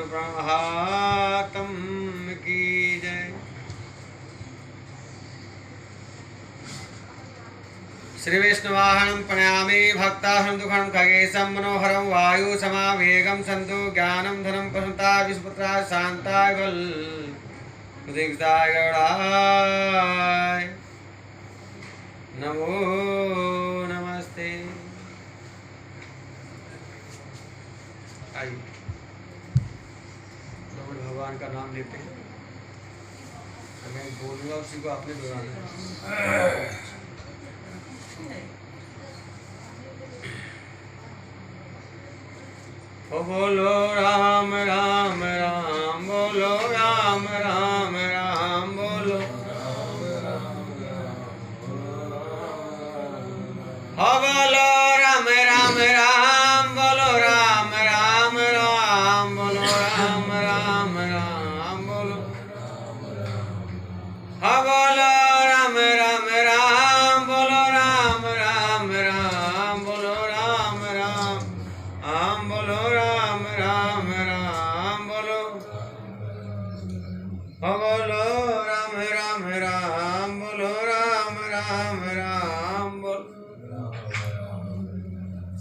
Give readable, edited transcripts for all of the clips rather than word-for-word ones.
महात्म की जय। श्री विष्णुवाहनं प्रणयामि भक्ताहं दुःखं खगेशं मनोहरं वायु समावेगं सन्तु ज्ञानं धनं प्रसन्नता विस्पुत्राय शान्ताय बल दीक्षाय गौड़ाय नमो नमस्ते। आइए भगवान का नाम लेते हैं। मैं बोलूँगा उसी को आपने दोहराना है। ओ बोलो राम राम राम, बोलो राम राम राम, बोलो राम राम राम, ओ बोलो राम राम राम, बोलो राम राम राम, बोलो राम राम राम, बोलो ओ बोलो राम राम राम, बोलो राम राम राम, बोलो राम राम राम, बोलो राम राम राम, बोलो बोलो राम राम राम, बोलो राम राम राम, बोलो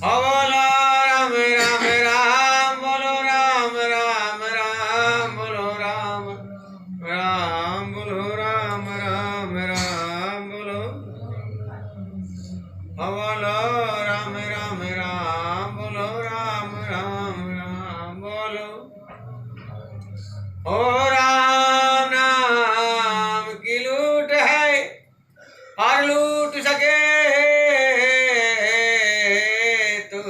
बोलो राम राम राम, बोलो राम राम राम, बोलो राम राम, बोलो राम राम राम, बोलो बोलो राम राम राम, बोलो राम राम राम, बोलो ओ राम नाम की लूट है और लूट सके तो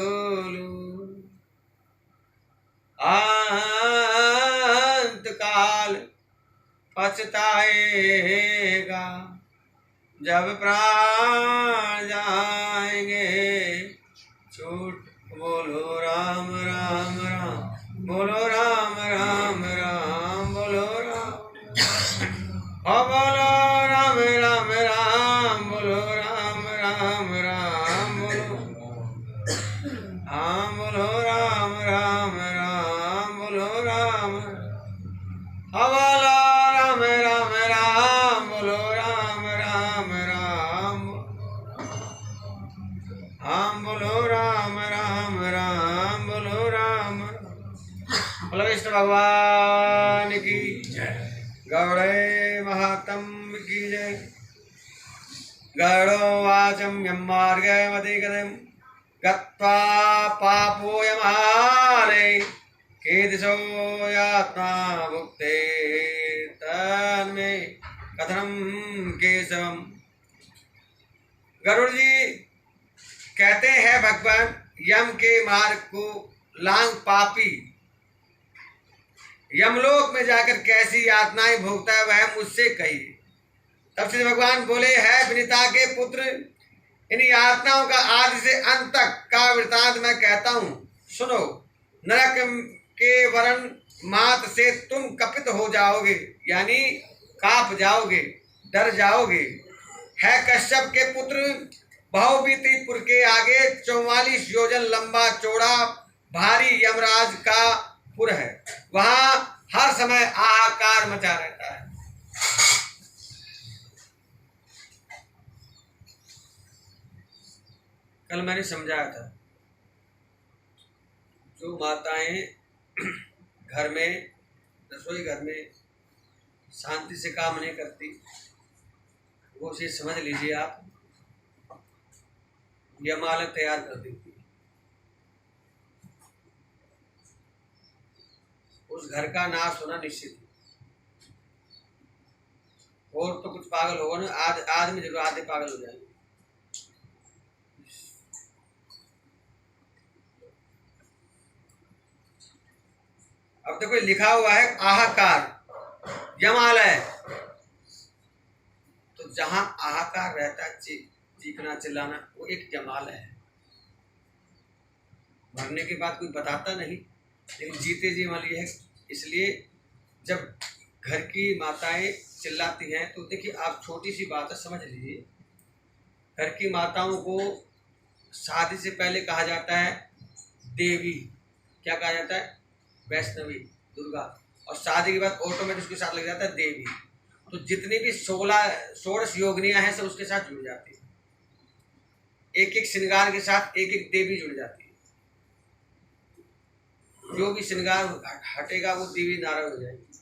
लूट, अंत काल पछताएगा जब प्राण जाएंगे छूट। बोलो राम राम राम, बोलो राम राम राम, बोलो राम बोलो राम राम राम, बोलो राम राम राम, बोलो हाँ बोलो राम राम राम, बोलो राम बोलो राम राम राम, बोलो राम राम राम, हम बोलो राम राम राम, बोलो राम। बोलो विष्णु भगवान की जय, गौड़े महात्म की जय। गौड़ो वाचम यम मार्गमधिगतं गत्वा पापोयमाले कीदृशो यात्मा भुक्ते तन्मे कथनं केशवम्। गरुड़ जी कहते हैं भगवान यम के मार्ग को लांग पापी यमलोक में जाकर कैसी यातनाएं भोगता है वह मुझसे कहिए। तब श्री भगवान बोले है विनीता के पुत्र, इन यातनाओं का आदि से अंत तक का वृतांत मैं कहता हूँ, सुनो। नरक के वरण मात से तुम कपित हो जाओगे, यानी कांप जाओगे, डर जाओगे। है कश्यप के पुत्र, बहुबीतीपुर के आगे 44 योजन लंबा चौड़ा भारी यमराज का पुर है, वहां हर समय हाहाकार मचा रहता है। कल मैंने समझाया था, जो माताएं घर में रसोई घर में शांति से काम नहीं करती, वो उसे समझ लीजिए आप यमालय तैयार कर देती है। उस घर का नाश होना निश्चित है। और तो कुछ पागल होगा ना, आदमी जरूर आधे पागल हो जाएंगे। अब देखो लिखा हुआ है आहाकार यमालय, तो जहां आहाकार रहता है चीखना चिल्लाना, वो एक यमालय है। मरने के बाद कोई बताता नहीं, लेकिन जीते जी वाली है। इसलिए जब घर की माताएं चिल्लाती हैं तो देखिए आप छोटी सी बात है समझ लीजिए। घर की माताओं को शादी से पहले कहा जाता है देवी, क्या कहा जाता है? वैष्णवी। दुर्गा, और शादी के बाद ऑटोमेटिक उसके साथ लग जाता है देवी। तो जितनी भी 16 योगिनियां हैं सब उसके साथ जुड़ जाती है, एक एक श्रृंगार के साथ एक एक देवी जुड़ जाती है। जो भी श्रृंगार हटेगा वो देवी नारायण हो जाएगी।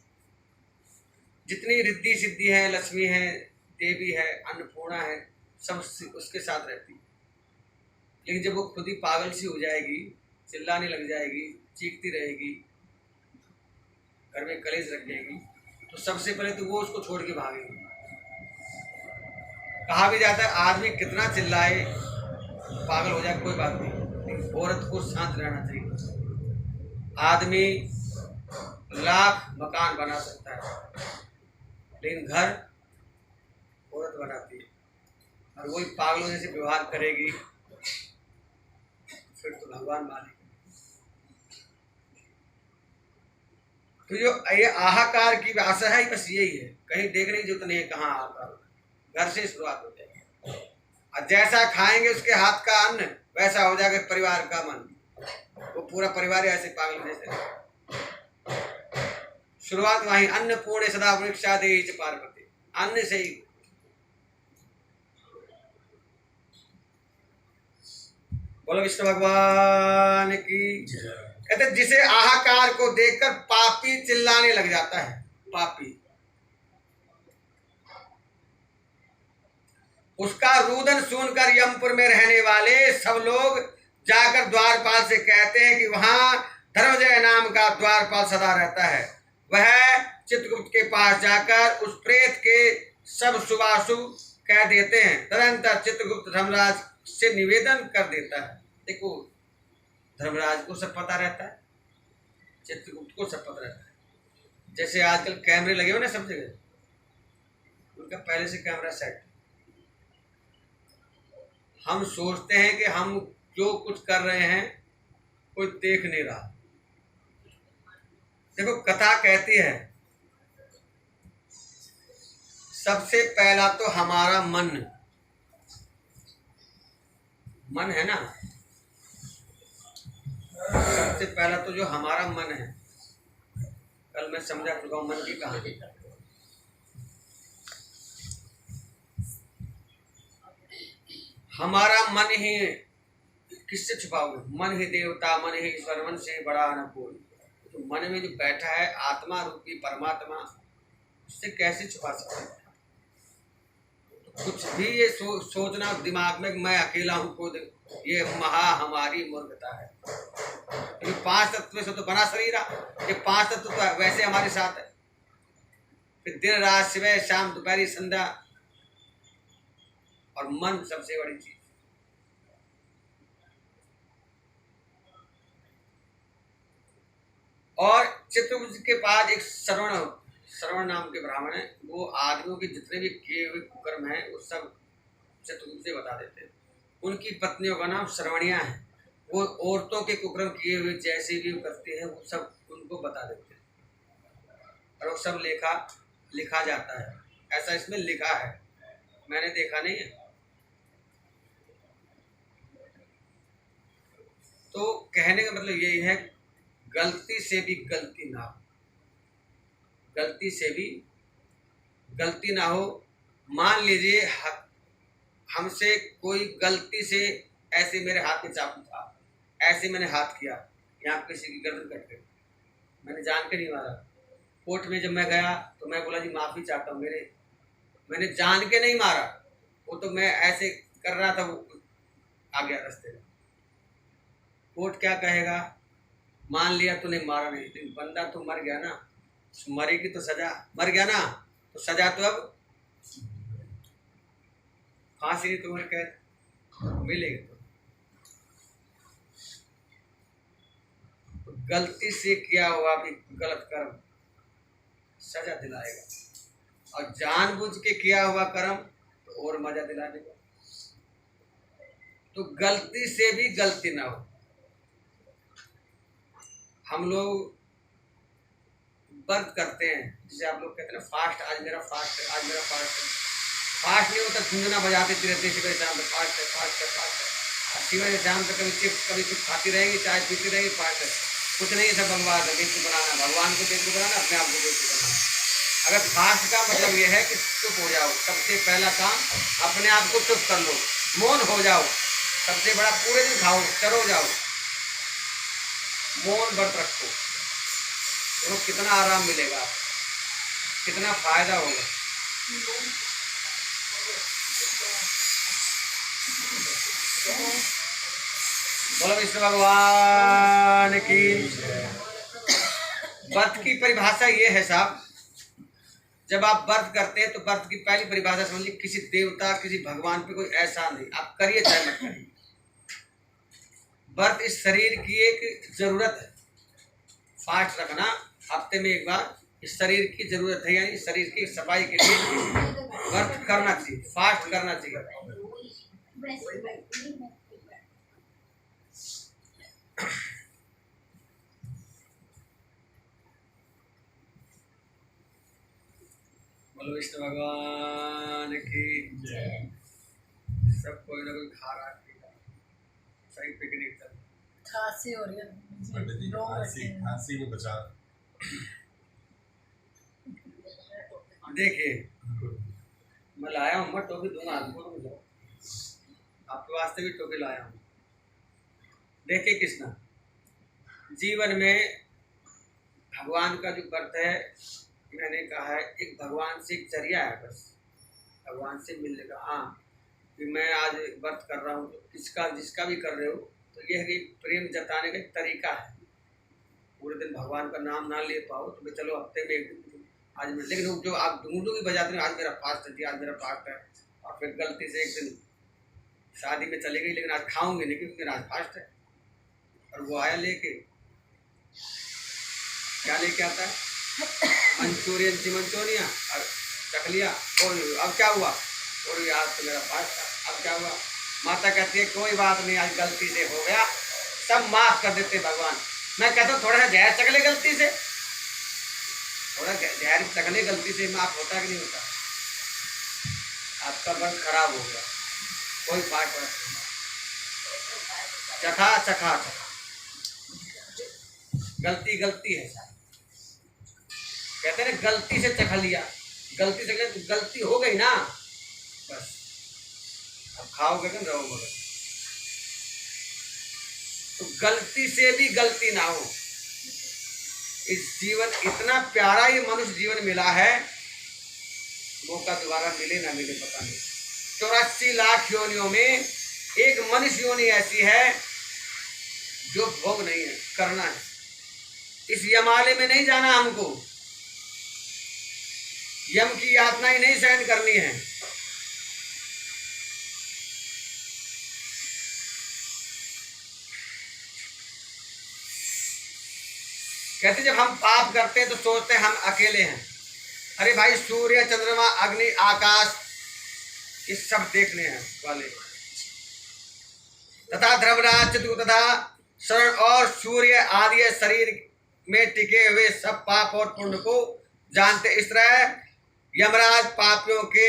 जितनी रिद्धि सिद्धि है, लक्ष्मी है, देवी है, अन्नपूर्णा है, सब उसके साथ रहती है। लेकिन जब वो खुद ही पागल सी हो जाएगी, चिल्लाने लग जाएगी, चीखती रहेगी, घर में कलेश रखेगी, तो सबसे पहले तो वो उसको छोड़ के भागेगी। कहा भी जाता है आदमी कितना चिल्लाए, पागल हो जाए कोई बात नहीं, लेकिन औरत को शांत रहना चाहिए। आदमी लाख मकान बना सकता है, लेकिन घर औरत बनाती है, और वही पागलों जैसे व्यवहार करेगी फिर तो भगवान मालिक। तो जो ये आहाकार की भाषा है बस यही है, कहीं देखने की जरूरत नहीं है कहाँ आहाकार, घर से शुरुआत हो जाएगी। और जैसा खाएंगे उसके हाथ का अन्न वैसा हो जाएगा परिवार का मन, वो पूरा परिवार ऐसे पागल जैसे। शुरुआत वहीं, अन्नपूर्ण सदा वृक्षा दे पार्वती, अन्न से ही। बोलो विष्णु भगवान की। कहते जिसे आहाकार को देखकर पापी चिल्लाने लग जाता है, पापी, उसका रुदन सुनकर यमपुर में रहने वाले सब लोग जाकर द्वारपाल से कहते हैं कि वहां धर्मजय नाम का द्वारपाल सदा रहता है। वह चित्रगुप्त के पास जाकर उस प्रेत के सब शुभाशुभ कह देते हैं। तदनंतर चित्रगुप्त धर्मराज से निवेदन कर देता है। देखो धर्मराज को सब पता रहता है, चित्रगुप्त को सब पता रहता है। जैसे आजकल कैमरे लगे हुए ना सब जगह, उनका पहले से कैमरा सेट। हम सोचते हैं कि हम जो कुछ कर रहे हैं कोई देख नहीं रहा। देखो कथा कहती है सबसे पहला तो हमारा मन है ना, सबसे पहला तो जो हमारा मन है, कल मैं समझा चुका हूं मन की कहानी। हमारा मन ही, किससे छुपाओगे? मन ही देवता, मन ही ईश्वर, मन से बड़ा न कोई। तो मन में जो बैठा है आत्मा रूपी परमात्मा, उससे कैसे छुपा सकते हैं? तो कुछ भी ये सोचना दिमाग में मैं अकेला हूँ खुद, ये महा हमारी मूर्खता है। ये 5 तत्व से तो बना शरीर, ये 5 तत्व तो वैसे हमारे साथ है। फिर दिन रात, सुबह शाम दोपहरी संध्या, और मन सबसे बड़ी चीज। और चित्रगुप्त के पास एक श्रवण नाम के ब्राह्मण है, वो आदमियों के जितने भी किए हुए कुकर्म हैं वो सब चित्रगुप्त से बता देते हैं। उनकी पत्नियों का नाम श्रवणिया है, वो औरतों के कुकर्म किए हुए जैसे भी करते हैं वो सब उनको बता देते हैं, और वो सब लिखा जाता है। ऐसा इसमें लिखा है, मैंने देखा नहीं है। तो कहने का मतलब यही है, गलती से भी गलती ना हो, गलती से भी गलती ना हो। मान लीजिए हमसे कोई गलती से ऐसे मेरे हाथ में चाकू था, ऐसे मैंने हाथ किया, यहाँ किसी की गर्दन कट गई, मैंने जान के नहीं मारा। कोर्ट में जब मैं गया तो मैं बोला जी माफ़ी चाहता हूँ, मैंने जान के नहीं मारा, वो तो मैं ऐसे कर रहा था, वो आ गया रास्ते में। कोर्ट क्या कहेगा? मान लिया तूने मारा नहीं, लेकिन बंदा तो मर गया ना, मरेगी तो सजा, मर गया ना तो सजा तो अब फांसी नहीं तुम्हें कैद मिलेगी। तो गलती से किया हुआ भी गलत कर्म सजा दिलाएगा, और जानबूझ के किया हुआ कर्म तो और मजा दिला देगा। तो गलती से भी गलती ना हो। हम लोग व्रत करते हैं, जिसे आप लोग कहते हैं फास्ट, आज मेरा फास्ट है, आज मेरा फास्ट है। फास्ट नहीं होता, झुंझुना बजाते रहते सुबह शाम तक, फास्ट है, फास्ट है, फास्ट है। सुबह शाम तक कभी चिप्स कभी कुछ खाती रहेगी, चाय पीती रहेगी, फास्ट है। कुछ नहीं, सब भगवान का बेवकूफ बनाना, भगवान को बेवकूफ बनाना, अपने आप को बेवकूफ बनाना। अगर फास्ट का मतलब यह है कि चुप हो जाओ, सबसे पहला काम अपने आप को चुप कर लो, मौन हो जाओ। सबसे बड़ा, पूरे दिन खाओ, चरो जाओ, मौन व्रत रखो, तो कितना आराम मिलेगा, कितना फायदा होगा। बोलो विष्णु भगवान की। व्रत की परिभाषा ये है साहब, जब आप व्रत करते हैं तो व्रत की पहली परिभाषा समझिए, किसी देवता किसी भगवान पे कोई एहसान नहीं, आप करिए चाहे मत करिए। व्रत इस शरीर की एक जरूरत है, फास्ट रखना हफ्ते में एक बार इस शरीर की जरूरत है, यानी शरीर की सफाई के लिए व्रत करना चाहिए, फास्ट करना चाहिए। बोलो विष्णु भगवान की। सब कोई ना कोई खा रहा है, सही पिकनिक चल, खांसी हो रही है, खांसी को बचा। देखिए मैं लाया हूँ, मैं टोपी दूंगा आपको, आपके वास्ते भी टोपी लाया हूँ। देखिए कृष्णा, जीवन में भगवान का जो व्रत है, मैंने कहा है एक भगवान से एक जरिया है, बस भगवान से मिलने का। हाँ कि मैं आज व्रत कर रहा हूँ, तो किसका जिसका भी कर रहे हो, तो यह एक प्रेम जताने का एक तरीका है। पूरे दिन भगवान का नाम ना ले पाओ तो मैं चलो हफ्ते में एक दिन आज में, लेकिन जो आप ढूंढो भी बजाते हो, आज मेरा फास्ट है, आज मेरा फास्ट है, और फिर गलती से एक दिन शादी में चले गई, लेकिन आज खाऊंगी नहीं क्योंकि मेरा आज फास्ट है। और वो आया लेके, क्या लेके आता है, मंचूरियन चिमनचोरिया, और रख लिया, और अब क्या हुआ, और यार तो मेरा फास्ट था, अब क्या हुआ। माता कहती है कोई बात नहीं, आज गलती से हो गया, सब माफ कर देते भगवान। मैं कहता हूँ थोड़ा सा जहर चखले गलती से, थोड़ा जहर चखले गलती से, माफ होता कि नहीं होता। आपका व्रत खराब हो गया, कोई फास्ट नहीं, चखा चखा चखा, गलती गलती है साहब, कहते हैं गलती से चखा लिया, गलती से तो गलती हो गई ना, बस अब खाओगे कि रहोगे। तो गलती से भी गलती ना हो। इस जीवन इतना प्यारा ये मनुष्य जीवन मिला है, मौका दोबारा मिले ना मिले पता नहीं। 84 लाख योनियों में एक मनुष्य योनि ऐसी है जो भोग नहीं है, करना है। इस यमालय में नहीं जाना हमको, यम की यातनाएं नहीं सहन करनी है। कहते जब हम पाप करते हैं तो सोचते हैं हम अकेले हैं। अरे भाई, सूर्य चंद्रमा अग्नि आकाश ये सब देखने हैं वाले, तथा ध्रुवराज चित्रकूट तथा शरण और सूर्य आदि शरीर में टिके हुए सब पाप और पुण्य को जानते। इस तरह यमराज पापियों के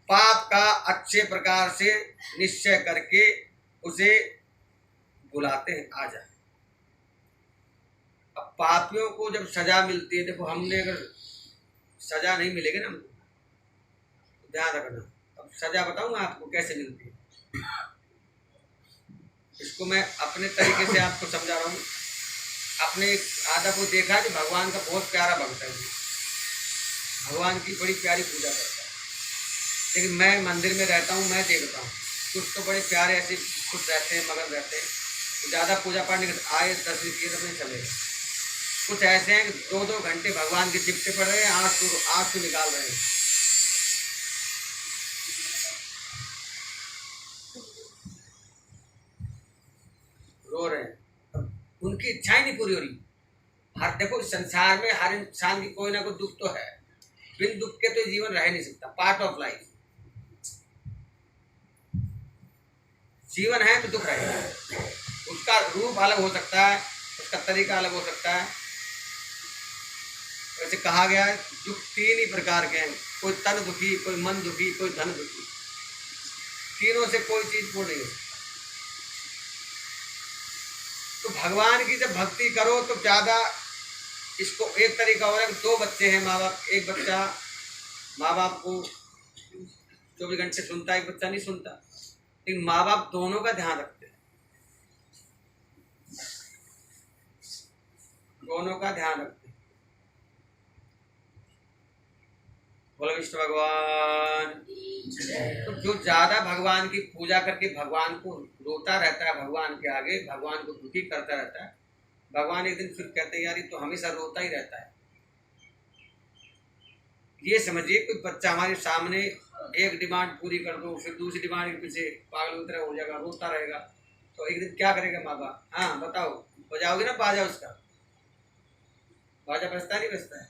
पाप का अच्छे प्रकार से निश्चय करके उसे बुलाते हैं, आ जा। अब पापियों को जब सजा मिलती है, देखो हमने अगर सजा नहीं मिलेगी ना हमको, तो ध्यान रखना। अब सजा बताऊंगा आपको कैसे मिलती है, इसको मैं अपने तरीके से आपको समझा रहा हूँ। अपने आदा को देखा कि भगवान का बहुत प्यारा भक्त है, भगवान की बड़ी प्यारी पूजा करता है, लेकिन मैं मंदिर में रहता हूँ, मैं देखता हूँ कुछ तो बड़े प्यारे ऐसे खुश रहते हैं, मगन रहते हैं, तो ज़्यादा पूजा पाठ नहीं करते, आए 10 दिन किए तो नहीं चले। कुछ ऐसे हैं कि 2-2 घंटे भगवान के चिपटे पड़ रहे हैं, आंसू निकाल रहे हैं। रो रहे हैं, उनकी इच्छाएं नहीं पूरी हो रही। हर देखो संसार में हर इंसान की कोई ना कोई दुख तो है, बिन दुख के तो जीवन रह नहीं सकता, पार्ट ऑफ लाइफ। जीवन है तो दुख रहेगा, उसका रूप अलग हो सकता है, उसका तरीका अलग हो सकता है। वैसे कहा गया है दुख 3 ही प्रकार के हैं, कोई तन दुखी, कोई मन दुखी, कोई धन दुखी। तीनों से कोई चीज पूर्ण नहीं हो सकती। तो भगवान की जब भक्ति करो तो ज़्यादा इसको एक तरीका और है। दो बच्चे हैं माँ बाप, एक बच्चा माँ बाप को 24 घंटे सुनता है, एक बच्चा नहीं सुनता, लेकिन माँ बाप दोनों का ध्यान रखते हैं, दोनों का ध्यान रखते हैं। बोलो विष्णु भगवान। तो जो ज्यादा भगवान की पूजा करके भगवान को रोता रहता है, भगवान के आगे भगवान को दुखी करता रहता है, भगवान एक दिन फिर कहते हैं यार ये तो हमेशा रोता ही रहता है। ये समझिए कोई बच्चा हमारे सामने एक डिमांड पूरी कर दो, फिर दूसरी डिमांड के पीछे पागल की तरह हो जाएगा, रोता रहेगा, तो एक दिन क्या करेगा माँ बाप? हाँ बताओ, बजाओगे ना बाजा? उसका बाजा बजता नहीं बजता है?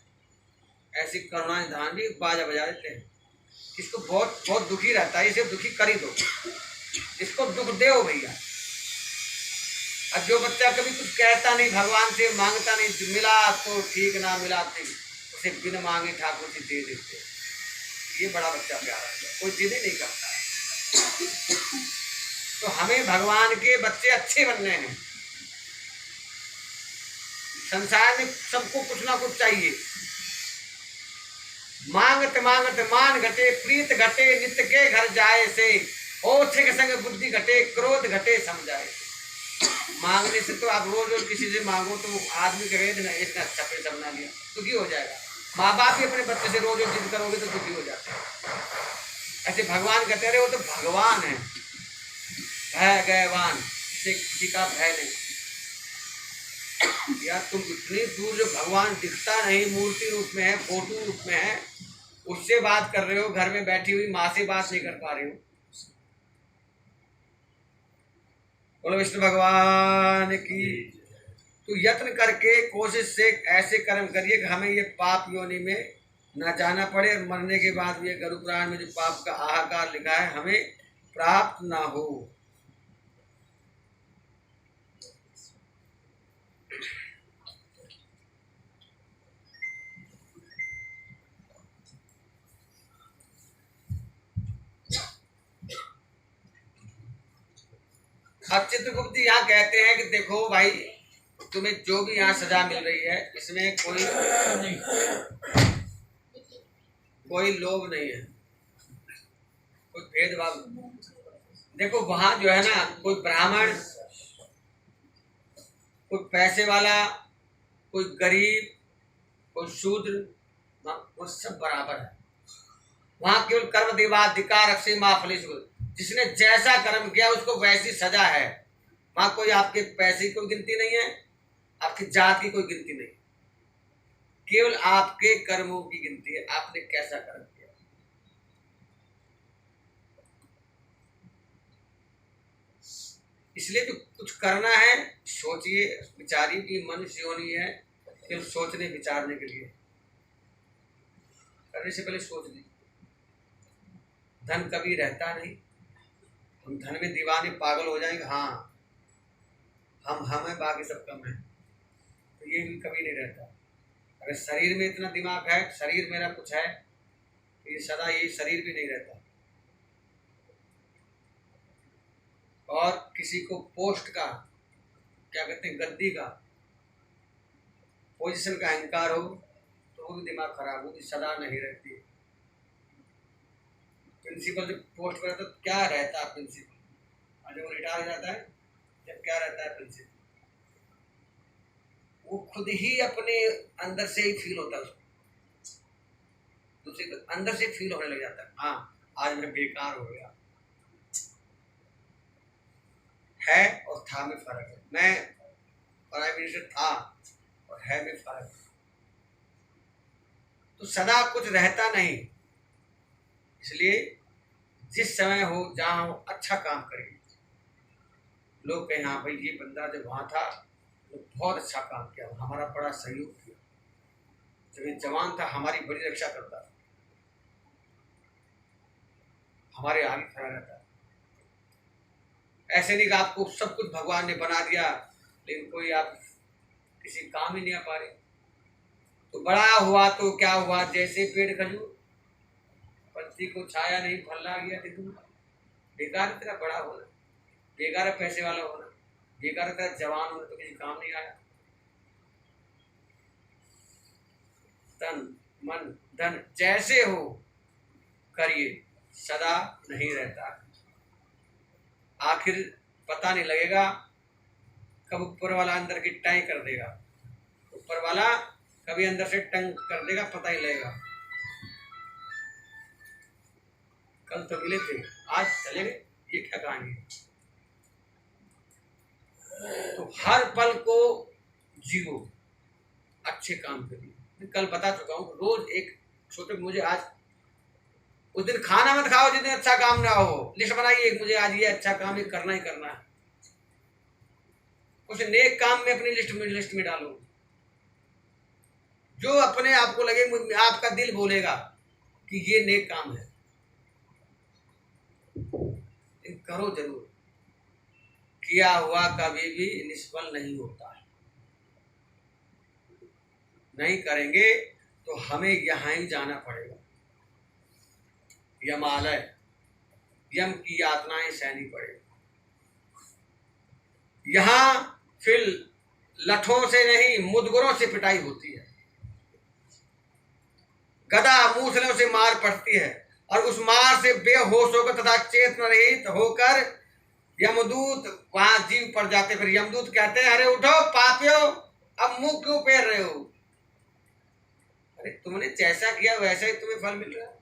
ऐसी करुणा निधान भी बाजा बजा देते हैं। इसको बहुत बहुत दुखी रहता है, इसे दुखी कर ही दो, इसको दुख दे भैया। अब जो बच्चा कभी कुछ कहता नहीं, भगवान से मांगता नहीं, मिला तो ठीक, ना मिला तो उसे बिन मांगे ठाकुर जी दे देते, ये बड़ा बच्चा प्यारा है, कोई जिद नहीं करता है। तो हमें भगवान के बच्चे अच्छे बनने हैं। संसार में सबको कुछ ना कुछ चाहिए। मांगते मांगते मान घटे, प्रीत घटे, नित्य के घर जाए से, ओछे के संग बुद्धि घटे, क्रोध घटे समझाए। मांगने से तो आप रोज रोज किसी से मांगो तो आदमी कहेगा इसने अच्छा पैसा बना लिया, दुखी हो जाएगा। माँ बाप ही अपने बच्चे से रोज रोज जिद करोगे तो दुखी हो जाते हैं। ऐसे भगवान कहते रहे वो तो भगवान है, भय गयवान, इसे किसी का भय नहीं। यार तुम इतनी दूर जो भगवान दिखता नहीं, मूर्ति रूप में है, फोटो रूप में है, उससे बात कर रहे हो, घर में बैठी हुई माँ से बात नहीं कर पा रहे हो। बोलो विष्णु भगवान की। तो यत्न करके कोशिश से ऐसे कर्म करिए कि हमें ये पाप योनि में न जाना पड़े, और मरने के बाद भी ये गरुड़ पुराण में जो पाप का हाहाकार लिखा है हमें प्राप्त ना हो। अब चित्रगुप्त जी यहाँ कहते हैं कि देखो भाई, तुम्हें जो भी यहाँ सजा मिल रही है इसमें कोई लोभ नहीं है, कोई भेदभाव। देखो वहां जो है ना, कोई ब्राह्मण, कोई पैसे वाला, कोई गरीब, कोई शूद्र, वो सब बराबर है। वहां केवल कर्म देवाधिकार अक्षय माफलिश, जिसने जैसा कर्म किया उसको वैसी सजा है। वहां कोई आपके पैसे की कोई गिनती नहीं है, आपकी जात की कोई गिनती नहीं, केवल आपके कर्मों की गिनती है, आपने कैसा कर्म किया। इसलिए तो कुछ करना है, सोचिए विचारिए कि मनुष्य योनि है केवल सोचने विचारने के लिए, करने से पहले सोच लीजिए। धन कभी रहता नहीं, हम धन में दीवाने पागल हो जाएंगे, हाँ हम हैं बाकी सब कम है, तो ये भी कभी नहीं रहता। अगर शरीर में इतना दिमाग है, शरीर मेरा कुछ है, तो ये सदा ये शरीर भी नहीं रहता। और किसी को पोस्ट का, क्या कहते हैं, गद्दी का, पोजीशन का अहंकार हो तो वो भी दिमाग खराब हो, सदा नहीं रहती। प्रिंसिपल जब पोस्ट पर तो क्या रहता है प्रिंसिपल, और जब वो रिटायर हो जाता है जब क्या रहता है प्रिंसिपल, वो खुद ही अपने अंदर से ही फील होता है उसको, दूसरे को अंदर से फील होने लग जाता है, हाँ आज मैं बेकार हो गया। है और था में फर्क है। मैं प्राइम मिनिस्टर था और है में फर्क है। तो सदा कुछ रहता नहीं, इसलिए जिस समय हो जहाँ हो अच्छा काम करिए। लोग कहें हाँ भाई ये बंदा जब वहाँ था तो बहुत अच्छा काम किया, हमारा बड़ा सहयोग किया, जब ये जवान था हमारी बड़ी रक्षा करता था, हमारे आगे खड़ा रहता था। ऐसे नहीं कि आपको सब कुछ भगवान ने बना दिया लेकिन कोई आप किसी काम ही नहीं आ पा रहे। तो बड़ा हुआ तो क्या हुआ, जैसे पेड़ खजूर, पंछी को छाया नहीं, फल आ गया, बेकार तेरा बड़ा होना, बेकार पैसे वाला होना। ये कर रहा था जवान होने तो किसी काम नहीं आया। तन मन धन जैसे हो करिए, सदा नहीं रहता। आखिर पता नहीं लगेगा कब ऊपर वाला अंदर की टाई कर देगा, ऊपर वाला कभी अंदर से टंग कर देगा, पता ही लगेगा। कल तो मिले थे, आज चले गए, ये क्या कहानी है? तो हर पल को जियो, अच्छे काम करिए। मैं कल बता चुका हूँ, रोज एक छोटे, मुझे आज उस दिन खाना मत खाओ जिस दिन अच्छा काम ना हो। लिस्ट बनाइए, मुझे आज ये अच्छा काम ये करना ही करना है। कुछ नेक काम में अपनी लिस्ट में डालो, जो अपने आप को लगे, आपका दिल बोलेगा कि ये नेक काम है, करो जरूर। किया हुआ कभी भी निष्फल नहीं होता है। नहीं करेंगे तो हमें यहाँ ही जाना पड़ेगा, यमालय, यम की यातनाएं सहनी पड़ेगी। यहाँ फिर लठों से नहीं मुदगरों से पिटाई होती है, गदा मूसलों से मार पड़ती है, और उस मार से बेहोश होकर तथा चेतन रहित होकर यमदूत वहां जीव पड़ जाते। फिर यमदूत कहते हैं, अरे उठो पापियो, अब मुंह क्यों फेर रहे हो? अरे तुमने जैसा किया वैसा ही तुम्हें फल मिल रहा है,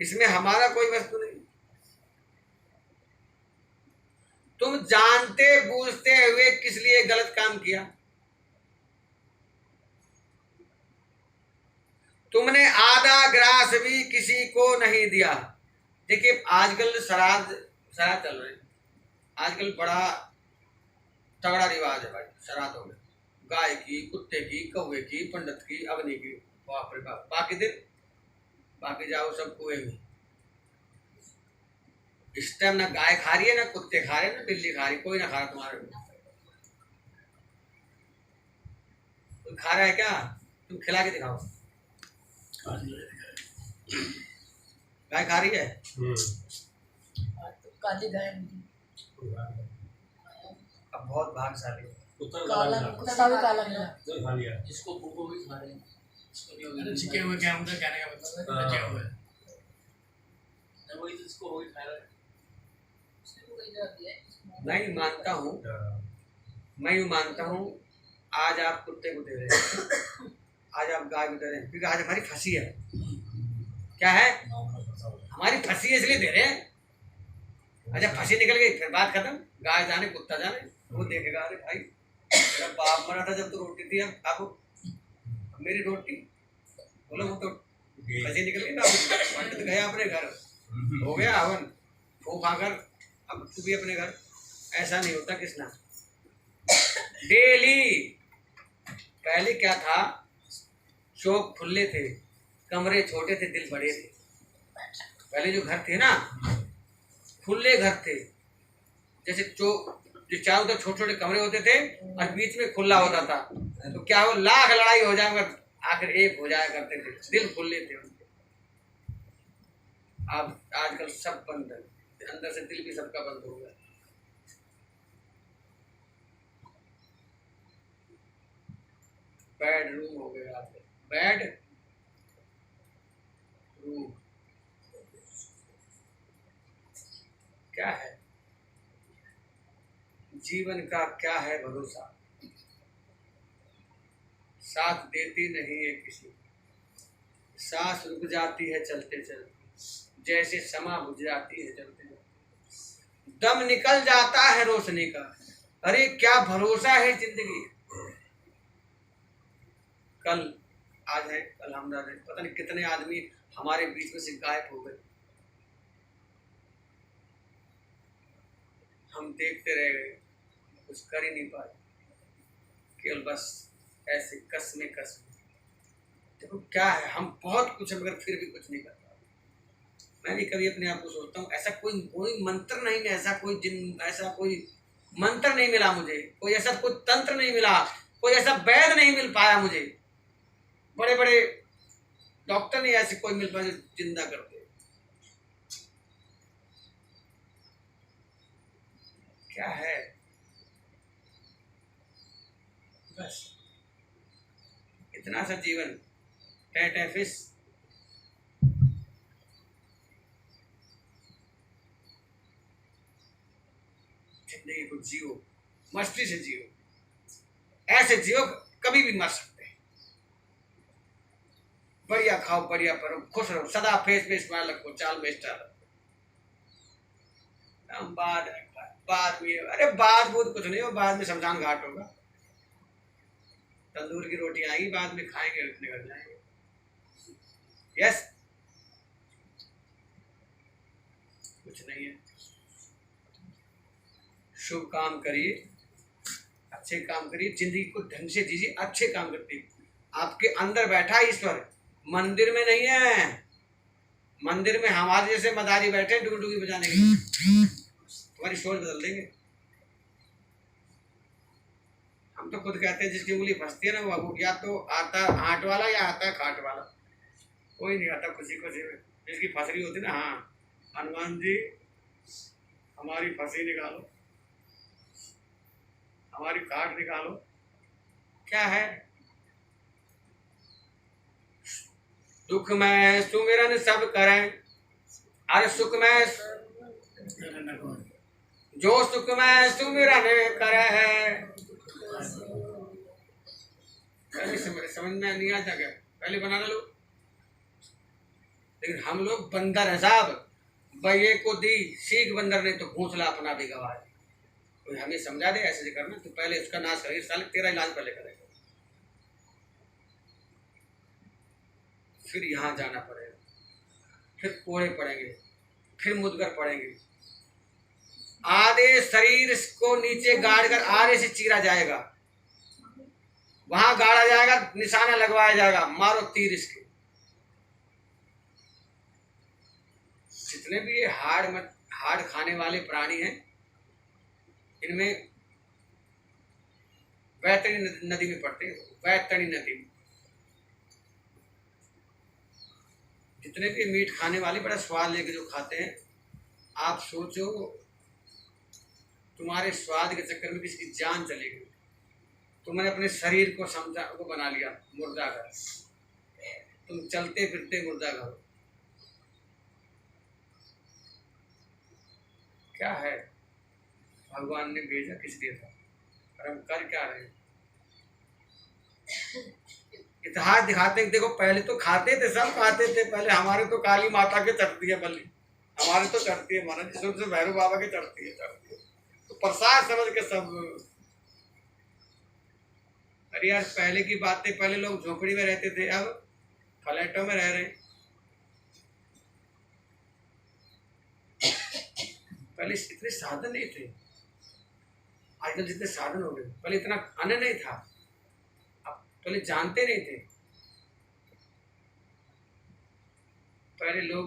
इसमें हमारा कोई वस्तु नहीं। तुम जानते बूझते हुए किस लिए गलत काम किया? तुमने आधा ग्रास भी किसी को नहीं दिया। देखिए आजकल श्राद्ध चल रहे हैं, आजकल बड़ा तगड़ा रिवाज है भाई श्राद्धों में, गाय की, कुत्ते की, कौवे की, पंडित की, अग्नि की, बाप रे बाप। बाकी जाओ सब कुएं में। इस टाइम ना गाय खा रही है, ना कुत्ते खा रहे हैं, ना बिल्ली खा रही, कोई ना खा रहा तुम्हारे में। कोई खा रहा है क्या? तुम खिला के दिखाओ। गाय खा रही है? काली गाय, अब बहुत भागशाली है। कुत्ता भी काला मिला। इसको भूखो भी खा रहे हैं, इसको नहीं होगा। चिके हुए क्या उनका कहने का मतलब है, बचे हुए वही तो इसको वही खा रहा है। नहीं मानता हूँ, मैं यूँ मानता हूँ, आज आप कुत्ते को दे रहे हैं, आज आप गाय को दे रहे हैं, क्योंकि आज हमारी फंसी है। क्या है? हमारी फंसी है, इसलिए दे रहे हैं। अच्छा फंसी निकल गई फिर बात खत्म, गाय जाने कुत्ता जाने, वो देखेगा अरे भाई मेरा बाप मरा था जब तो रोटी थी, अब मेरी रोटी, बोलो वो तो फंसी निकल गई ना। पंडित गया अपने घर, हो गया हवन, फूक आकर अब तू भी अपने घर। ऐसा नहीं होता कृष्णा। डेली पहले क्या था, चौक खुले थे, कमरे छोटे थे, दिल बड़े थे। पहले जो घर थे ना खुले घर थे, जैसे चौक जो चारों तरफ छोटे छोटे कमरे होते थे और बीच में खुला होता था, तो क्या हो लाख लड़ाई हो जाए मगर आखिर एक हो जाया करते थे, दिल खुले थे उनके। अब आजकल सब बंद है, अंदर से दिल भी सबका बंद हो गया। बेडरूम हो गया आजकल, बेड रूम। क्या है जीवन का, क्या है भरोसा? साथ देती नहीं है किसी, सांस रुक जाती है चलते चलते, जैसे समा बुझ जाती है चलते चलते, दम निकल जाता है रोशनी का। अरे क्या भरोसा है जिंदगी। कल आज है, कल हम है, पता नहीं कितने आदमी हमारे बीच में से गायब हो गए। हम देखते रह गए, कुछ कर ही नहीं पाए, केवल बस ऐसे कसमें। देखो क्या है, हम बहुत कुछ है मगर फिर भी कुछ नहीं कर पाते। मैं भी कभी अपने आप को सोचता हूँ, ऐसा कोई मंत्र नहीं, ऐसा कोई मंत्र नहीं मिला मुझे, कोई ऐसा कोई तंत्र नहीं मिला, कोई ऐसा वैद्य नहीं मिल पाया मुझे, बड़े बड़े डॉक्टर नहीं ऐसे कोई मिल पाए जिंदा करते। क्या है? बस इतना सा जीवन, टेटेफिस। जिंदगी को जियो, मस्ती से जियो, ऐसे जियो कभी भी मर सकते हैं। बढ़िया खाओ, बढ़िया परो, खुश रहो, सदा फेस पे स्माइल रखो, चाल में स्टाइल रखो। हम बाद में, अरे बाद बूद कुछ नहीं हो, बाद में शमशान घाट होगा। तंदूर की रोटी आएगी, बाद में खाएंगे, निकल जाएंगे। यस, कुछ नहीं है। शुभ काम करिए, अच्छे काम करिए, जिंदगी को ढंग से जीजिए, अच्छे काम करते। आपके अंदर बैठा है ईश्वर, मंदिर में नहीं है। मंदिर में हमारे जैसे मदारी बैठे डुगडुगी बजाने के लिए, तुम्हारी सोच बदल देंगे। हम तो खुद कहते हैं जिसकी उंगली फंसती है ना, वो या तो आता हाट वाला या आता खाट वाला, कोई नहीं आता खुशी खुशी में। जिसकी फंसरी होती ना, हाँ हनुमान जी हमारी फंसी निकालो, हमारी काट निकालो। क्या है? दुख में सुमिरन सब करें, अरे सुख में जो सुख में सुमिरन करे। पहले समझ में नहीं आता क्या? पहले बना लो। लेकिन हम लोग बंदर है साहब, बइये को दी सीख बंदर ने तो घोंसला अपना भी गवाया। कोई हमें समझा दे ऐसे करना, तो पहले उसका नाश करेंगे, साले तेरा इलाज पहले करेंगे, फिर यहाँ जाना पड़ेगा, फिर कोड़े पड़ेंगे, फिर मुदगर पड़ेंगे। आधे शरीर को नीचे गाड़ कर आधे से चीरा जाएगा, वहां गाड़ा जाएगा, निशाना लगवाया जाएगा, मारो तीर इसके। जितने भी ये हाड़ खाने वाले प्राणी हैं, इनमें वैतरणी नदी में पड़ते हैं, वैतरणी नदी में। जितने भी मीट खाने वाले बड़ा स्वाद लेके जो खाते हैं, आप सोचो तुम्हारे स्वाद के चक्कर में किसी की जान चलेगी। तुमने अपने शरीर को समझा को बना लिया मुर्दाघर, तुम चलते फिरते मुर्दाघर हो। क्या है? भगवान ने भेजा किस लिए था, और हम कर क्या रहे हैं? इतिहास दिखाते देखो, पहले तो खाते थे, सब खाते थे पहले। हमारे तो काली माता के चढ़ती है बलि, हमारे तो चढ़ती है महाराज, जिसमें से भैरव बाबा के चढ़ती है तो प्रसाद समझ के सब। अरे यार पहले की बातें, पहले लोग झोपड़ी में रहते थे, अब फ्लैटों में रह रहे हैं। पहले इतने साधन नहीं थे, आजकल जितने साधन हो गए। पहले इतना अन्न नहीं था, अब पहले जानते नहीं थे। पहले लोग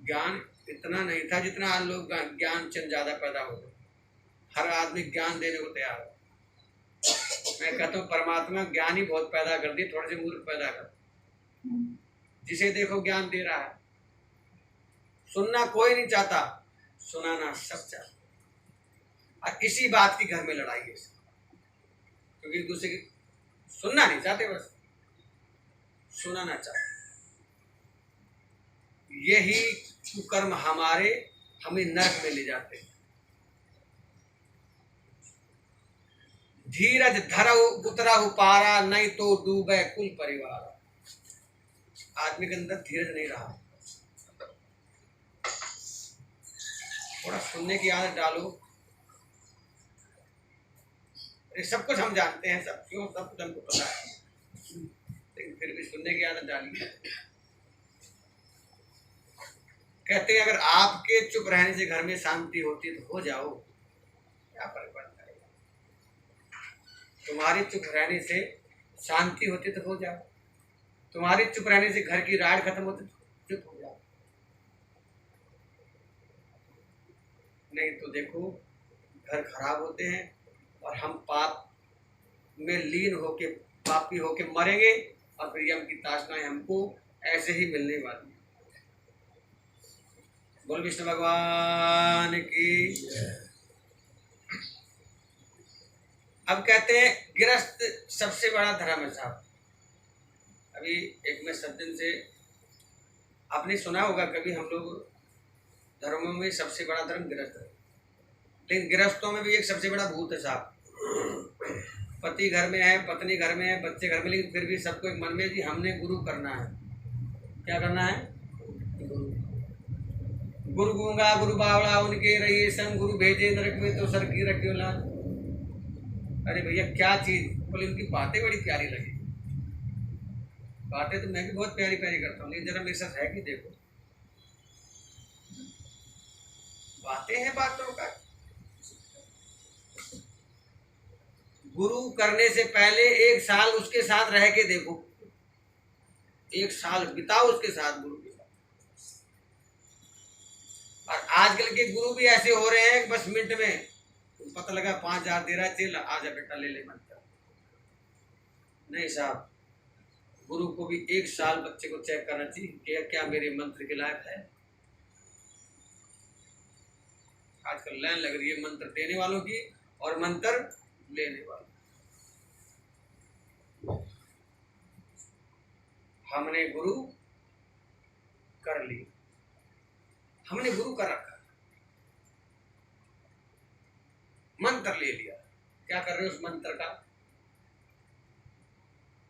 ज्ञान इतना नहीं था जितना आज लोग ज्ञान चंद ज्यादा पैदा हो गए। हर आदमी ज्ञान देने को तैयार है। मैं कहता हूँ परमात्मा ज्ञान ही बहुत पैदा कर दिए, थोड़े से मूर्ख पैदा कर। जिसे देखो ज्ञान दे रहा है। सुनना कोई नहीं चाहता, सुनाना सब चाहते। और इसी बात की घर में लड़ाई है, क्योंकि एक दूसरे की सुनना नहीं चाहते, बस सुनाना चाहते। यही कुकर्म हमारे हमें नरक में ले जाते हैं। धीरज धरऊ उतरहु पारा, नहीं तो डूबे कुल परिवार। आदमी के अंदर धीरज नहीं रहा। थोड़ा सुनने की आदत डालो। ये सब कुछ हम जानते हैं, सब क्यों, सब कुछ हमको पता है, लेकिन फिर भी सुनने की आदत डालिए। कहते हैं अगर आपके चुप रहने से घर में शांति होती तो हो जाओ, क्या फर्क पड़ता है। तुम्हारे चुप रहने से शांति होती तो हो जाओ, तुम्हारे चुप रहने से घर की राड खत्म होती तो चुप हो जाओ। नहीं तो देखो घर खराब होते हैं और हम पाप में लीन होके, पापी होके मरेंगे, और फिर यम की ताशनाएं हमको ऐसे ही मिलने वाली। बोल विष्णु भगवान की। अब कहते हैं गृहस्थ सबसे बड़ा धर्म है साहब। अभी एक मैं सज्जन से, आपने सुना होगा कभी, हम लोग धर्मों में सबसे बड़ा धर्म गृहस्थ है, लेकिन गृहस्थों में भी एक सबसे बड़ा भूत है साहब। पति घर में है, पत्नी घर में है, बच्चे घर में, लेकिन फिर भी सबको एक मन में जी हमने गुरु करना है। क्या करना है? गुरु गूंगा गुरु बावड़ा उनके रहिए संग, गुरु भेजे नरक में तो सर की रखियो लाल। अरे भैया क्या चीज बोले, उनकी बातें बड़ी प्यारी लगी। बातें तो मैं भी बहुत प्यारी प्यारी करता हूँ, लेकिन जरा मेरे साथ है कि देखो, बातें हैं बातों का। गुरु करने से पहले 1 साल उसके साथ रह के देखो, 1 साल बिताओ उसके साथ, गुरु के साथ। और आजकल के गुरु भी ऐसे हो रहे हैं, बस मिनट में पता लगा 5,000 दे रहा है, चल आजा बेटा ले ले मंत्र। नहीं साहब, गुरु को भी 1 साल बच्चे को चेक करना चाहिए कि क्या मेरे मंत्र के लायक है। आजकल लाइन लग रही है मंत्र देने वालों की और मंत्र लेने वालों। हमने गुरु कर ली, हमने गुरु कर रखा, मंत्र ले लिया। क्या कर रहे हो उस मंत्र का?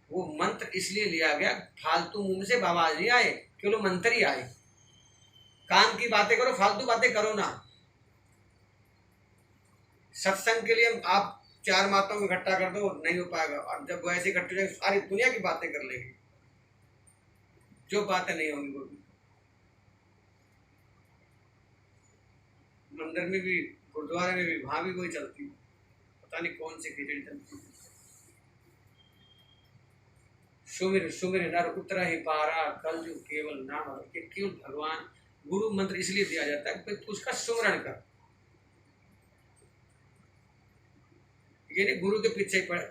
वो मंत्र इसलिए लिया गया, फालतू मुंह से आवाज नहीं आए, केवल मंत्र ही आए। काम की बातें करो, फालतू बातें करो ना। सत्संग के लिए आप 4 माताओं को इकट्ठा कर दो, नहीं हो पाएगा। और जब वो ऐसे इकट्ठे हो जाएंगे, सारी दुनिया की बातें कर लेंगे, जो बातें नहीं होंगी वो भी। मंदिर में भी, गुरुद्वारे में भी, वहां भी वही चलती है, पता नहीं कौन सी खिचड़ी चलती है। सुमिर सुमिर नर उतरा ही पारा, कल जो केवल नाम, केवल भगवान। गुरु मंत्र इसलिए दिया जाता है कि उसका सुमरण कर। ये नहीं गुरु के पीछे पड़े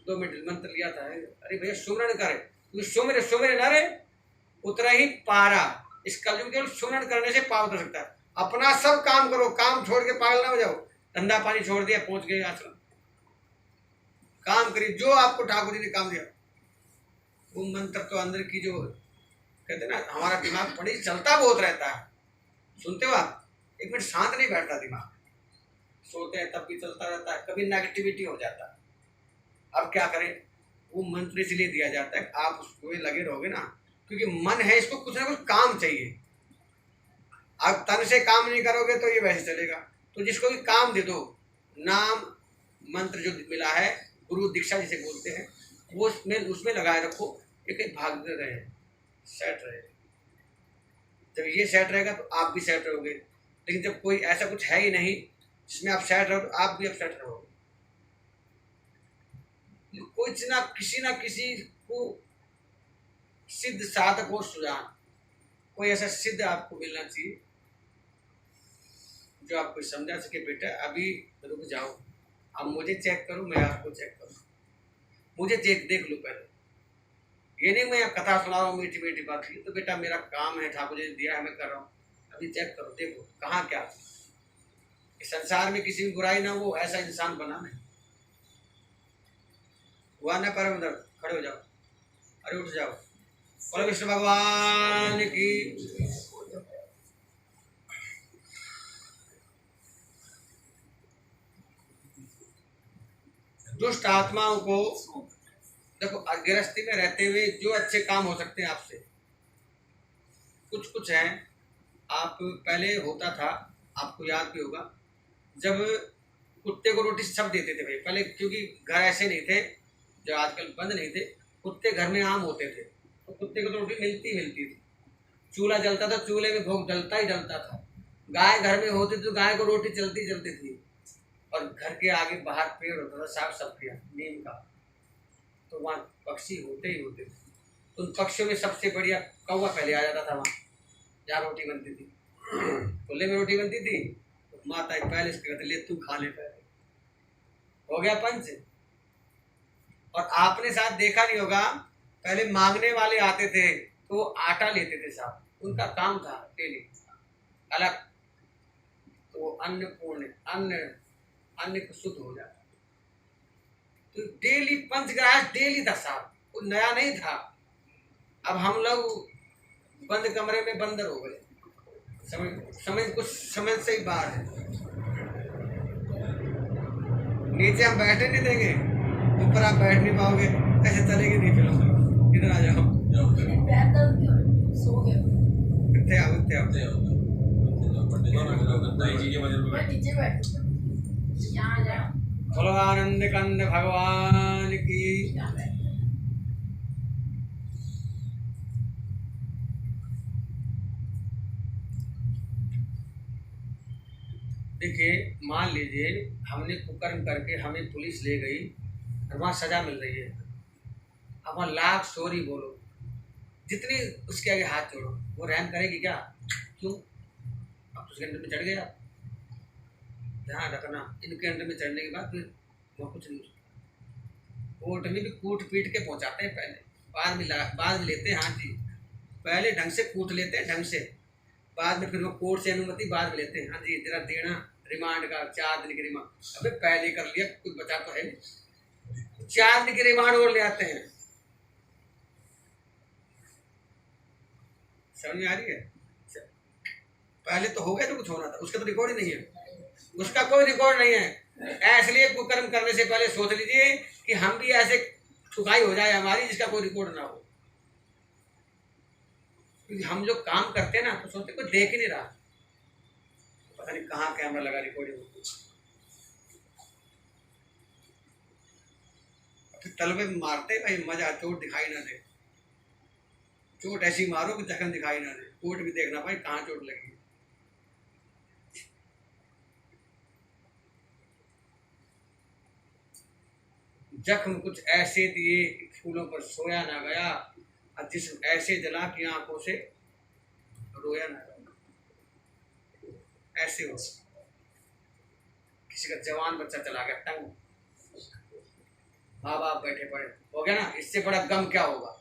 2 मिनट मंत्र लिया था, अरे भैया सुमरण करे, सुमिर सुमिर नर उतरा ही पारा। इस कलयुग केवल सुमरण करने से पार कर सकता है। अपना सब काम करो, काम छोड़ के पागल ना हो जाओ। धंधा पानी छोड़ दिया, पहुंच गए आश्रम, काम करिए जो आपको ठाकुर जी ने काम दिया। वो मंत्र तो अंदर की जो कहते ना, हमारा दिमाग बड़ी चलता बहुत रहता है, सुनते हो आप, 1 मिनट शांत नहीं बैठता दिमाग। सोते हैं तब भी चलता रहता है, कभी नेगेटिविटी हो जाता है। अब क्या करें? वो मंत्र इसलिए दिया जाता है, आप उसको लगे रहोगे ना, क्योंकि मन है, इसको कुछ ना कुछ काम चाहिए। आप तन से काम नहीं करोगे तो ये वैसे चलेगा। तो जिसको भी काम दे दो, नाम मंत्र जो मिला है, गुरु दीक्षा जिसे बोलते हैं, वो उसमें लगाए रखो, एक भागते रहे, सेट रहे। जब ये सेट रहेगा तो आप भी सेट रहोगे। लेकिन जब कोई ऐसा कुछ है ही नहीं जिसमें आप सेट रहो, तो आप भी अपसेट रहोगे। कुछ ना किसी को सिद्ध साधक को सुजान, कोई ऐसा सिद्ध आपको मिलना चाहिए जो आपको समझा सके, बेटा अभी रुक जाओ, अब मुझे चेक करो, मैं आपको चेक करूँ, मुझे देख लो पहले। ये नहीं मैं कथा सुना रहा हूँ मीठी मीठी बात की, तो बेटा मेरा काम है, ठाकुर जी ने दिया है, मैं कर रहा हूँ, अभी चेक करो, देखो कहाँ क्या। इस संसार में किसी की बुराई ना हो, ऐसा इंसान बना नहीं हुआ ना। परम दर्द, खड़े हो जाओ, अरे उठ जाओ, और विष्णु भगवान की। दुष्ट आत्माओं को देखो, गृहस्थी में रहते हुए जो अच्छे काम हो सकते हैं आपसे, कुछ हैं। आप पहले होता था, आपको याद भी होगा, जब कुत्ते को रोटी सब देते थे भाई पहले, क्योंकि घर ऐसे नहीं थे जो आजकल बंद नहीं थे, कुत्ते घर में आम होते थे, तो कुत्ते को तो रोटी मिलती थी। चूल्हा जलता था, चूल्हे में भोग डलता ही डलता था। गाय घर में होती थी तो गाय को रोटी चलती चलती थी। और घर के आगे बाहर पेड़ होता था, साफ सब्जियां नीम का, तो वहाँ पक्षी होते ही होते थे। तो उन पक्षियों में सबसे बढ़िया कौवा पहले आ जाता था वहाँ, जहाँ रोटी बनती थी, खुले में रोटी बनती थी, तो माता पहले इसके कहते ले तू खा ले, पहले हो गया पंच। और आपने शायद देखा नहीं होगा, पहले मांगने वाले आते थे तो वो आटा लेते थे साहब, उनका काम था डेली अलग, तो वो अन्नपूर्ण अन्न को शुद्ध हो जाता। तो डेली पंचग्रास डेली था साहब, वो नया नहीं था। अब हम लोग बंद कमरे में बंदर हो गए, समझ कुछ समझ से ही बाहर है। नीचे हम बैठने नहीं देंगे, ऊपर आप बैठ नहीं पाओगे, कैसे चलेगी नहीं फिल्म। इधर आ जाओ, सो गए। इतने आओ इतने आओ। मैं नीचे बैठ यहाँ जाओ। बोलो आनंद कंद भगवान की। देखिए, मान लीजिए हमने कुकर्म करके हमें पुलिस ले गई और वहाँ सजा मिल रही है, अब वहाँ लाख सॉरी बोलो, जितनी उसके आगे हाथ जोड़ो, वो रहम करेगी क्या? क्यों? अब तो उसके अंदर में चढ़ गया। ध्यान रखना, इनके अंदर में चढ़ने के बाद फिर वो कुछ नहीं। कोर्ट में भी कूट पीट के पहुंचाते हैं पहले, बाद में लेते हैं। हाँ जी, पहले ढंग से कूट लेते हैं ढंग से, बाद में फिर वो कोर्ट से अनुमति बाद में लेते हैं। हाँ जी, तेरा देना रिमांड का 4 दिन की रिमांड। अबे पहले कर लिया, कुछ बचा तो है नहीं, 4 दिन की रिमांड और ले आते हैं। समझ में आ रही है? पहले तो हो गया जो कुछ होना था, उसका तो रिकॉर्ड ही नहीं है, उसका कोई रिकॉर्ड नहीं है। इसलिए कुकर्म करने से पहले सोच लीजिए कि हम भी ऐसे ठुकाई हो जाए हमारी जिसका कोई रिकॉर्ड ना हो। क्योंकि हम जो काम करते हैं ना, तो सोचते कोई देख ही नहीं रहा, पता नहीं कहाँ कैमरा लगा रिकॉर्डिंग होती। फिर तलबे मारते भाई, मजा, चोट दिखाई ना दे, चोट ऐसी मारो कि जख्म दिखाई ना दे, कोर्ट भी देखना भाई कहाँ चोट लगी। जख्म कुछ ऐसे दिए कि फूलों पर सोया ना गया, और जिस्म ऐसे जला कि आंखों से रोया ना गया। ऐसे हो, किसी का जवान बच्चा चला गया टंग, माँ बाप बैठे पड़े, हो गया ना, इससे बड़ा गम क्या होगा?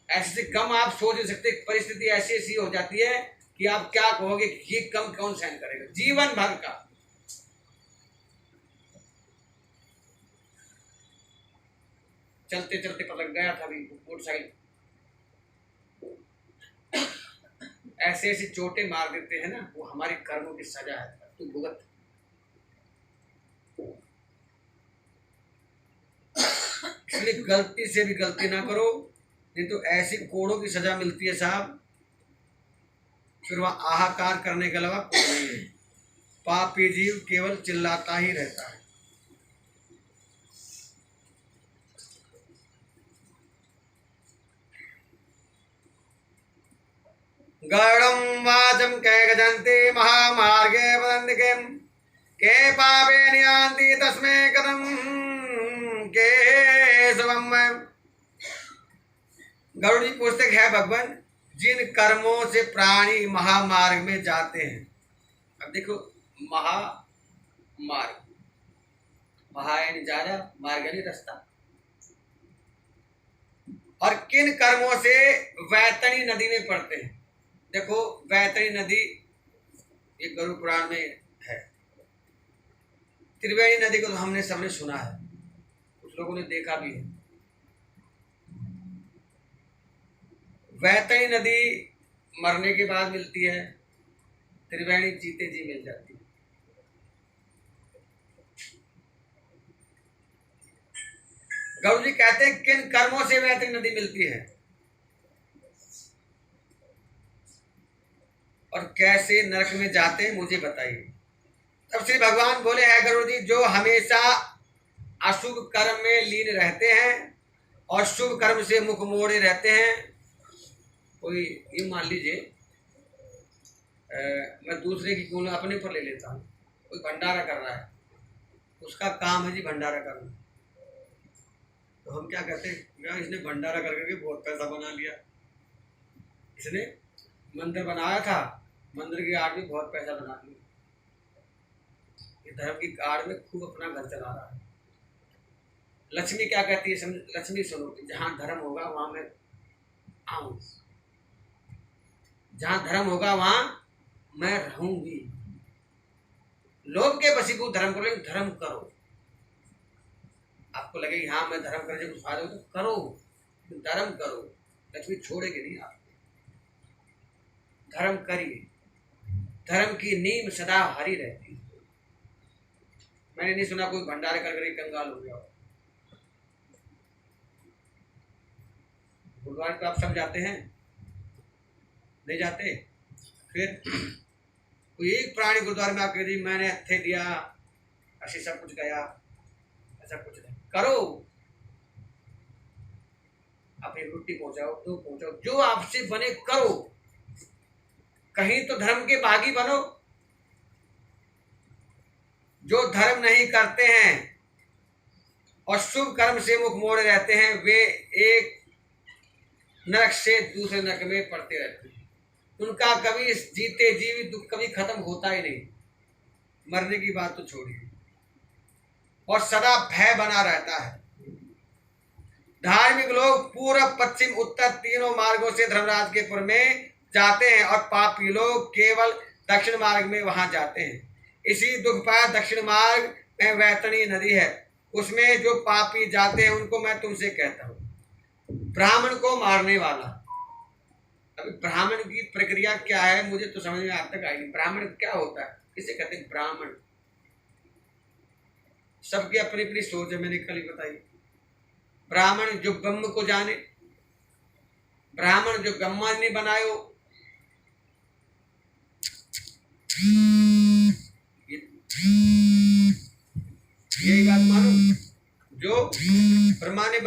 ऐसे गम आप सोच नहीं सकते। परिस्थिति ऐसी ऐसी हो जाती है कि आप क्या कहोगे कि ये गम कौन सहन करेगा जीवन भर का। चलते चलते पलट गया था अभी मोटरसाइकिल, ऐसे ऐसी चोटें मार देते हैं ना, वो हमारे कर्मों की सजा है, तू भुगत। इसलिए गलती से भी गलती ना करो, नहीं तो ऐसी कोड़ों की सजा मिलती है साहब, फिर वह आहाकार करने के अलावा कुछ नहीं है। पापी जीव केवल चिल्लाता ही रहता है। गरुड़ं वाचं कैगजन्ते महामार्गे वदन्ति किं के पापे नियान्ति तस्मै कथं केशवम्। गरुड़ जी पूछते हैं भगवान, जिन कर्मों से प्राणी महामार्ग में जाते हैं। अब देखो, महामार्ग, महा यानी ज्यादा, मार्ग यानी रास्ता, और किन कर्मों से वैतरणी नदी में पड़ते हैं। देखो, वैतरणी नदी ये गरुड़ पुराण में है। त्रिवेणी नदी को तो हमने सबने सुना है, कुछ लोगों ने देखा भी है। वैतरणी नदी मरने के बाद मिलती है, त्रिवेणी जीते जी मिल जाती है। गरुड़ जी कहते हैं किन कर्मों से वैतरणी नदी मिलती है और कैसे नरक में जाते हैं, मुझे बताइए। तब श्री भगवान बोले हैं गरुड़ जी, जो हमेशा अशुभ कर्म में लीन रहते हैं और शुभ कर्म से मुख मोड़े रहते हैं। कोई ये मान लीजिए, मैं दूसरे की क्यों अपने पर ले लेता हूँ, कोई भंडारा कर रहा है, उसका काम है जी भंडारा करना, तो हम क्या कहते हैं, यार इसने भंडारा कर करके बहुत पैसा बना लिया, इसने मंदिर बनाया था, मंदिर की आड़ में बहुत पैसा बना लिया, ये धर्म की आड़ में खूब अपना घर चला रहा है। लक्ष्मी क्या कहती है, लक्ष्मी सुनो, जहाँ धर्म होगा वहां मैं आऊँ, जहाँ धर्म होगा वहां मैं रहूंगी। लोभ के वशीभूत धर्म करो, लेकिन धर्म करो। आपको लगे हाँ मैं धर्म करने से कुछ फायदा हो तो करो, धर्म करो, लक्ष्मी छोड़ेगी नहीं आप। धर्म करिए, धर्म की नींव सदा हरी रहती है। मैंने नहीं सुना कोई भंडारे कर करके कंगाल हो गया हो। गुरुद्वारे तो आप सब जाते हैं, नहीं जाते? फिर कोई एक प्राणी गुरुद्वारे में आप कह दी मैंने हथे दिया ऐसे सब कुछ गया, ऐसा कुछ नहीं। करो, अपनी रोटी पहुंचाओ, दो पहुंचाओ, जो आपसे बने करो। कहीं तो धर्म के बागी बनो। जो धर्म नहीं करते हैं और शुभ कर्म से मुख मोड़े रहते हैं, वे एक नरक से दूसरे नरक में पड़ते रहते हैं। उनका कभी जीते जीवित दुख कभी खत्म होता ही नहीं। मरने की बात तो छोड़िए, और सदा भय बना रहता है। धार्मिक लोग पूर्व पश्चिम उत्तर तीनों मार्गों से धर्मराज के पुर में जाते हैं और पापी लोग केवल दक्षिण मार्ग में वहां जाते हैं। इसी दुखपाय दक्षिण मार्ग में वैतरणी नदी है, उसमें जो पापी जाते हैं उनको मैं तुमसे कहता हूँ, ब्राह्मण को मारने वाला। अभी ब्राह्मण की प्रक्रिया क्या है मुझे तो समझ में आज तक आई नहीं। ब्राह्मण क्या होता है, किसे कहते हैं ब्राह्मण? सबकी अपनी अपनी सोच है, मैंने कल ही बताई। ब्राह्मण जो ब्रह्म को जाने, ब्राह्मण जो ब्रह्मा ने बनाए हो, यही बात मानो, जो ब्रह्मा ने